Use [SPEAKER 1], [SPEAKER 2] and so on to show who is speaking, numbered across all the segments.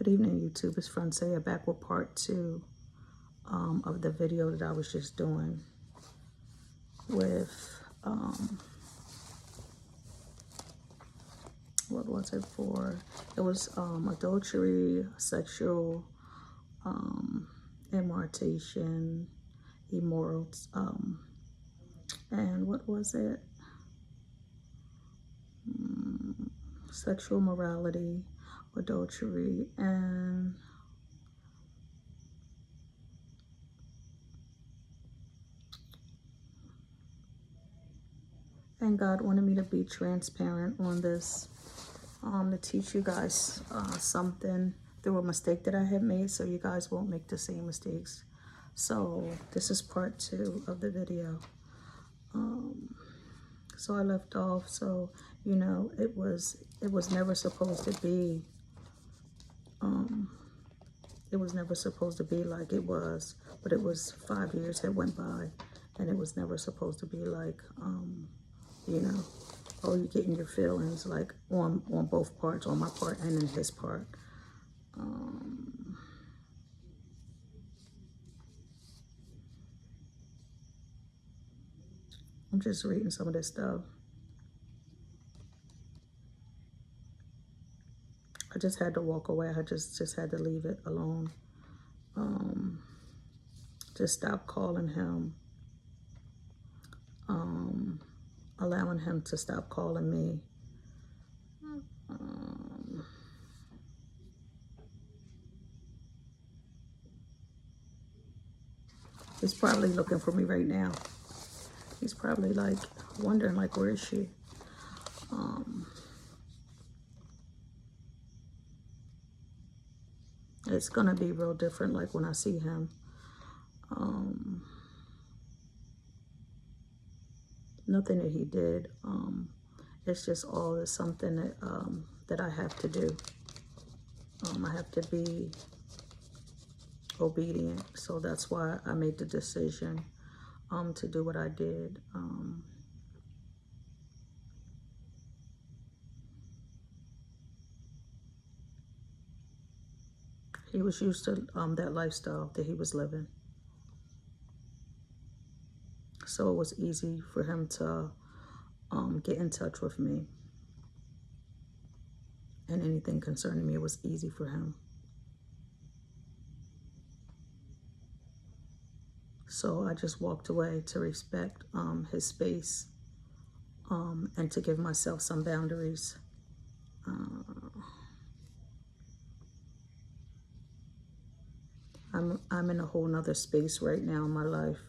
[SPEAKER 1] Good evening, YouTube. It's Francia back with part 2 of the video that I was just doing with, what was it for? It was adultery, sexual immortation, immoral, and what was it? Sexual morality, adultery, and God wanted me to be transparent on this, to teach you guys something through a mistake that I had made, so you guys won't make the same mistakes. So this is part 2 of the video. So I left off, so you know, it was never supposed to be, it was never supposed to be like it was, but it was 5 years that went by, and it was never supposed to be like, you know, oh, you're getting your feelings like on both parts, on my part and in his part. I'm just reading some of this stuff. I just had to walk away. I just had to leave it alone. Just stop calling him. Allowing him to stop calling me. He's probably looking for me right now. He's probably like wondering like, where is she? It's gonna be real different like when I see him. Nothing that he did. It's just all is something that that I have to do. I have to be obedient. So that's why I made the decision to do what I did. He was used to that lifestyle that he was living. So it was easy for him to get in touch with me. And anything concerning me, it was easy for him. So I just walked away to respect his space and to give myself some boundaries. I'm in a whole nother space right now in my life.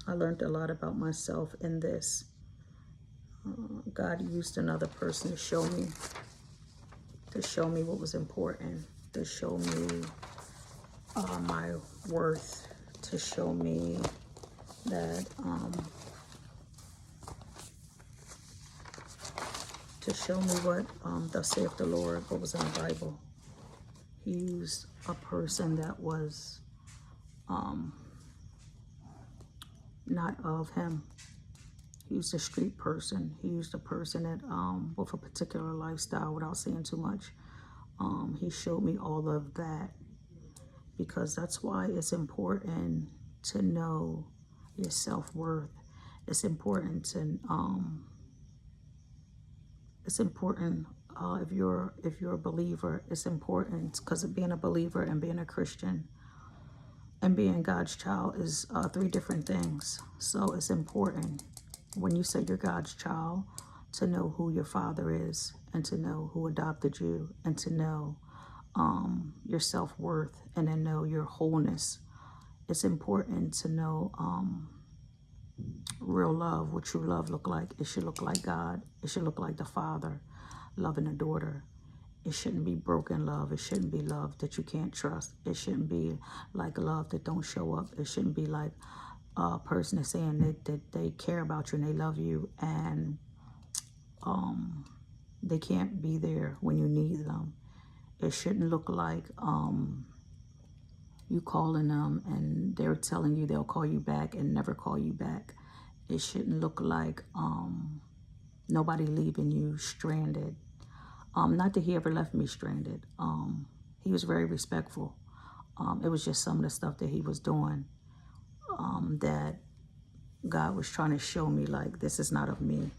[SPEAKER 1] I learned a lot about myself in this. God used another person to show me what was important, to show me my worth, to show me that, to show me what thus saith the Lord, what was in the Bible. He used a person that was not of him. He used a street person. He used a person that with a particular lifestyle, without saying too much. He showed me all of that, because that's why it's important to know your self-worth. It's important to if you're a believer, it's important, because of being a believer and being a Christian and being God's child is 3 different things. So it's important when you say you're God's child to know who your father is, and to know who adopted you, and to know your self-worth, and then know your wholeness. It's important to know real love, what true love look like. It should look like God. It should look like the Father loving a daughter. It shouldn't be broken love. It shouldn't be love that you can't trust. It shouldn't be like love that don't show up. It shouldn't be like a person that's saying that they care about you and they love you, and they can't be there when you need them. It shouldn't look like you calling them and they're telling you they'll call you back and never call you back. It shouldn't look like Nobody leaving you stranded. Not that he ever left me stranded. He was very respectful. It was just some of the stuff that he was doing that God was trying to show me, like, this is not of me.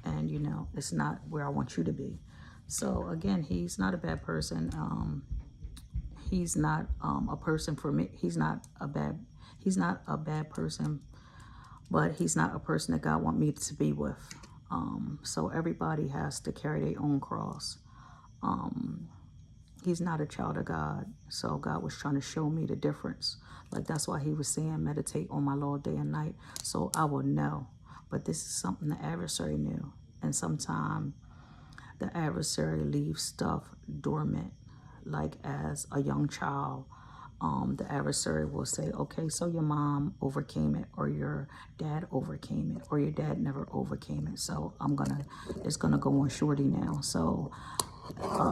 [SPEAKER 1] And, you know, it's not where I want you to be. So, again, he's not a bad person. He's not a person for me. He's not a bad person, but he's not a person that God want me to be with. So everybody has to carry their own cross. He's not a child of God. So God was trying to show me the difference. Like, that's why he was saying, meditate on my law day and night, so I will know. But this is something the adversary knew. And sometimes the adversary leaves stuff dormant. Like, as a young child, the adversary will say, okay, so your mom overcame it, or your dad overcame it, or your dad never overcame it. So it's gonna go on shorty now. So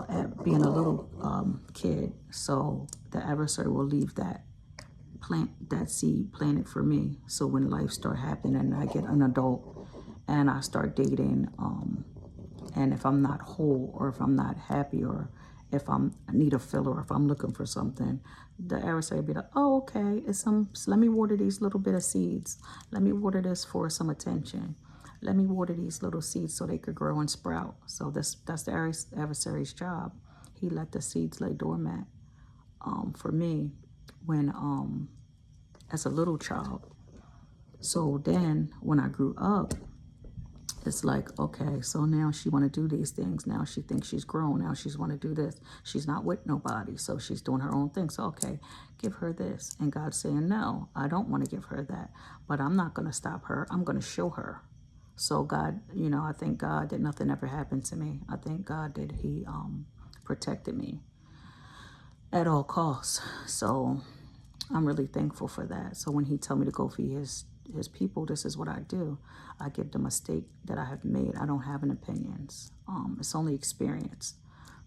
[SPEAKER 1] at being a little kid, so the adversary will leave that seed planted for me. So when life start happening and I get an adult and I start dating, and if I'm not whole, or if I'm not happy, or if I need a filler, or if I'm looking for something, the adversary will be like, oh, okay, let me water these little bit of seeds. Let me water this for some attention. Let me water these little seeds so they could grow and sprout. So that's the adversary's job. He let the seeds lay dormant for me when as a little child. So then when I grew up, it's like, okay, so now she want to do these things. Now she thinks she's grown. Now she's want to do this. She's not with nobody, so she's doing her own thing. So, okay, give her this. And God's saying, no, I don't want to give her that. But I'm not going to stop her. I'm going to show her. So God, you know, I thank God that nothing ever happened to me. I thank God that he protected me at all costs. So I'm really thankful for that. So when he tell me to go feed his people, this is what I do. I give the mistake that I have made. I don't have an opinions. It's only experience.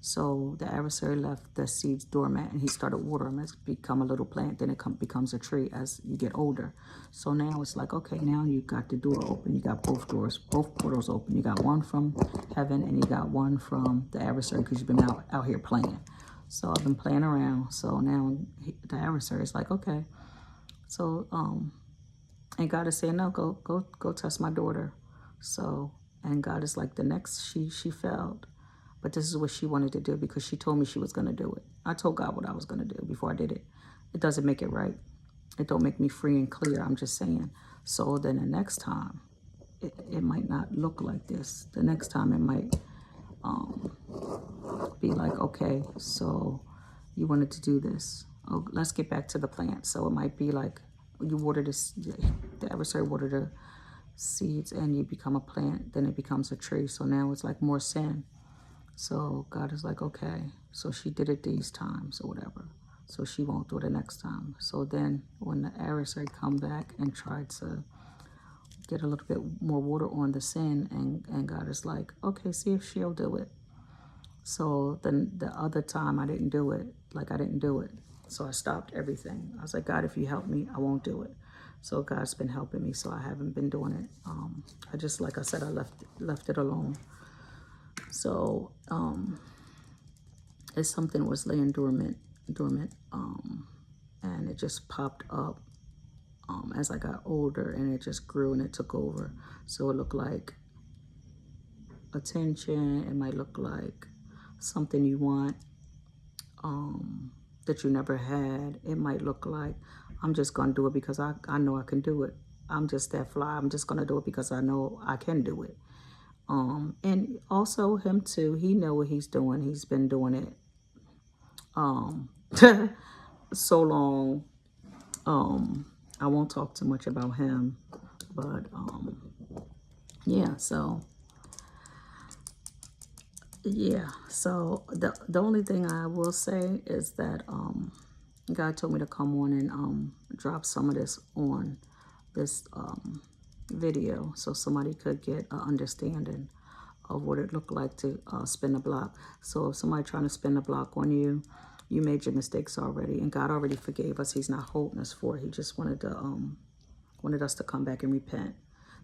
[SPEAKER 1] So the adversary left the seeds dormant, and he started watering them. It's become a little plant, then it becomes a tree as you get older. So now it's like, okay, now you got the door open. You got both doors, both portals open. You got one from heaven, and you got one from the adversary, because you've been out here playing. So I've been playing around. So now the adversary is like, okay. So and God is saying, no, go test my daughter. So, and God is like, the next she failed, but this is what she wanted to do, because she told me she was going to do it. I told God what I was going to do before I did it. It doesn't make it right. It don't make me free and clear. I'm just saying. So then the next time, it might not look like this. The next time it might be like, okay, so you wanted to do this. Oh, let's get back to the plant. So it might be like, you water this, the adversary water the seeds, and you become a plant, then it becomes a tree. So now it's like more sin. So God is like, okay, so she did it these times or whatever, so she won't do it the next time. So then when the adversary come back and try to get a little bit more water on the sin, and God is like, okay, see if she'll do it. So then the other time I didn't do it. Like, I didn't do it. So I stopped everything. I was like, God, if you help me, I won't do it. So God's been helping me. So I haven't been doing it. I just, like I said, I left it alone. So it's something was laying dormant, and it just popped up as I got older, and it just grew and it took over. So it looked like attention. It might look like something you want that you never had. It might look like, I'm just going to do it because I know I can do it. I'm just that fly. I'm just going to do it because I know I can do it. And also him too. He know what he's doing. He's been doing it so long. I won't talk too much about him, but yeah, so yeah, so the only thing I will say is that God told me to come on and drop some of this on this video, so somebody could get an understanding of what it looked like to spin a block. So if somebody trying to spin a block on you, you made your mistakes already, and God already forgave us. He's not holding us for it. He just wanted us to come back and repent.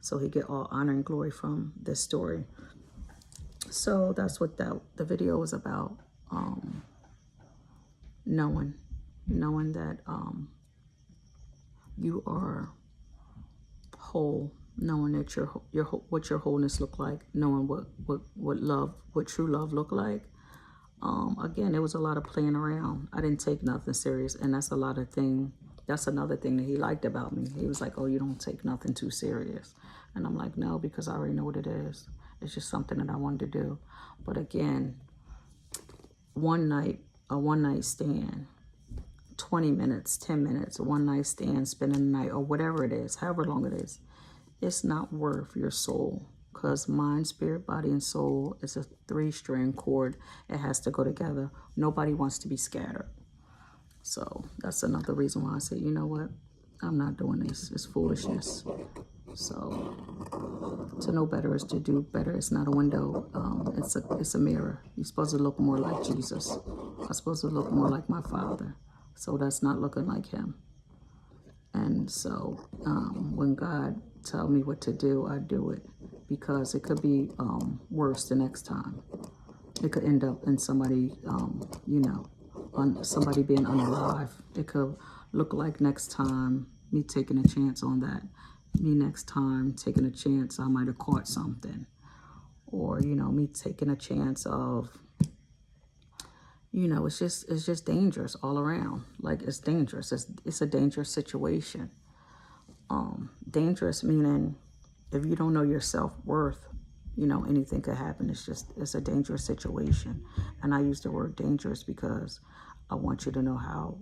[SPEAKER 1] So he get all honor and glory from this story. So that's what the video is about. Knowing that you are whole, knowing that what your wholeness look like, knowing what true love look like. Again, there was a lot of playing around. I didn't take nothing serious, and that's another thing that he liked about me. He was like, "Oh, you don't take nothing too serious," and I'm like, "No, because I already know what it is. It's just something that I wanted to do." But again, a one night stand, 20 minutes, 10 minutes, a one night stand, spending the night, or whatever it is, however long it is, it's not worth your soul. Because mind, spirit, body, and soul is a 3-string cord. It has to go together. Nobody wants to be scattered. So that's another reason why I say, you know what? I'm not doing this. It's foolishness. So to know better is to do better. It's not a window. It's a mirror. You're supposed to look more like Jesus. I'm supposed to look more like my Father. So that's not looking like him. And so when God tell me what to do, I do it, because it could be worse the next time. It could end up in somebody, somebody being unalive. It could look like next time me taking a chance on that. Me next time taking a chance I might have caught something. Or, me taking a chance of, it's just dangerous all around. Like, it's dangerous. It's a dangerous situation. Dangerous meaning if you don't know your self-worth, anything could happen. It's a dangerous situation. And I use the word dangerous because I want you to know how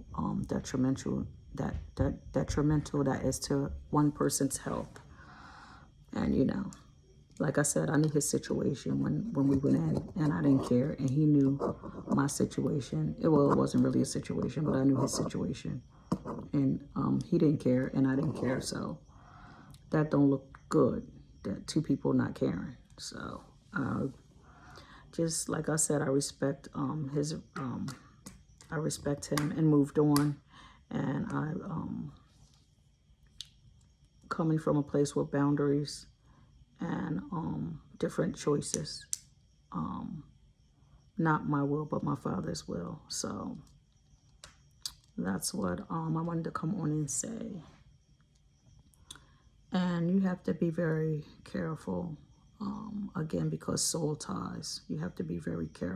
[SPEAKER 1] detrimental that is to one person's health. And like I said, I knew his situation when we went in, and I didn't care, and he knew my situation. It wasn't really a situation, but I knew his situation, and he didn't care, and I didn't care. So that don't look good, that two people not caring. So just like I said, I respect I respect him and moved on. And I coming from a place with boundaries and different choices, not my will but my Father's will. So that's what I wanted to come on and say. And you have to be very careful, again, because soul ties. You have to be very careful.